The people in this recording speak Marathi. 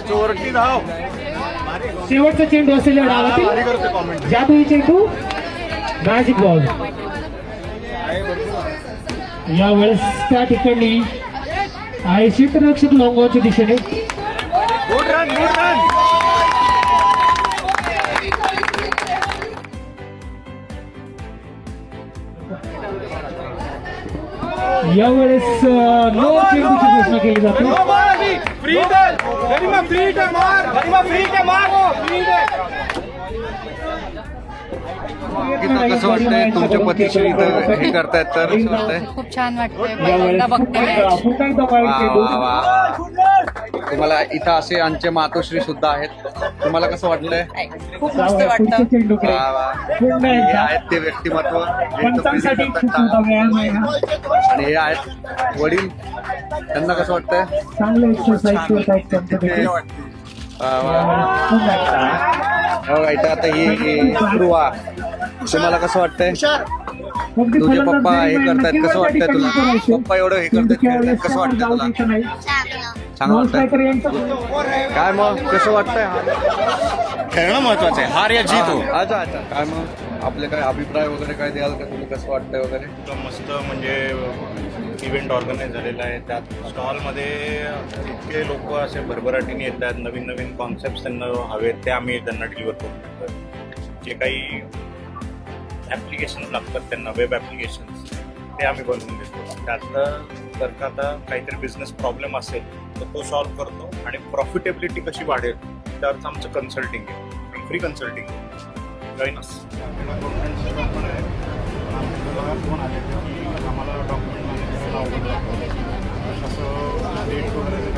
चोरटी धाव. शेवटचा चेंडू असलेल्या डावातील जादुई चेंडू मॅजिक बॉल. यावेळेस त्या ठिकाणी आहे क्षेत्ररक्षक लॉंगॉनच्या दिशेने. Good run, good run. यावेळेस नो चेंडूची घोषणा केली जाते. फ्री दे, गरिमा फ्री के मार, गरिमा फ्री के मार. कसं वाटतंय तुमच्या पतीशी इथं हे करतायत तर कसं वाटतंय? खूप छान वाटतंय. पहिल्यांदा बघते match. वा, वा. तुम्हाला इथं असे आमचे मातोश्री सुद्धा आहेत. तुम्हाला कसं वाटलंय? खूप मस्त वाटतं. वा, वा. हे आहेत ते व्यक्तिमत्व जे कपिल करतात. आणि हे आहेत वडील, त्यांना कसं वाटतंय? चांगलं एक्सरसाइज करतायत त्यांच्याकडे. वा, वा. हो, इथं आता ही ध्रुवा, तुम्हाला कसं वाटतंय? तुझे पप्पा हे करतायत, कसं वाटतंय तुला? पप्पा एवढं हे करतायत, कसं वाटतंय तुला? चांगलं वाटतंय. काय मग कसं वाटतंय? खेळणं महत्वाचं आहे, हार या जीत हो. अच्छा अच्छा. काय मग आपले काय अभिप्राय वगैरे काय द्याल का? तुम्ही कसं वाटतंय वगैरे? एकदम मस्त म्हणजे इव्हेंट ऑर्गनाईज झालेला आहे. त्यात स्टॉलमध्ये इतके लोक असे भरभराटीने येतात, नवीन नवीन कॉन्सेप्ट त्यांना हवेत ते आम्ही त्यांना डिलिव्हर करतो. जे काही ॲप्लिकेशन लागतात त्यांना, वेब ॲप्लिकेशन्स, ते आम्ही बनवून देतो. त्यातलं जर का आता काहीतरी बिझनेस प्रॉब्लेम असेल तर तो सॉल्व्ह करतो आणि प्रॉफिटेबिलिटी कशी वाढेल त्यावरचं आमचं कन्सल्टिंग आहे, फ्री कन्सल्टिंग. जॉईन अस. आम्हाला डॉक्युमेंट कसं डेट वगैरे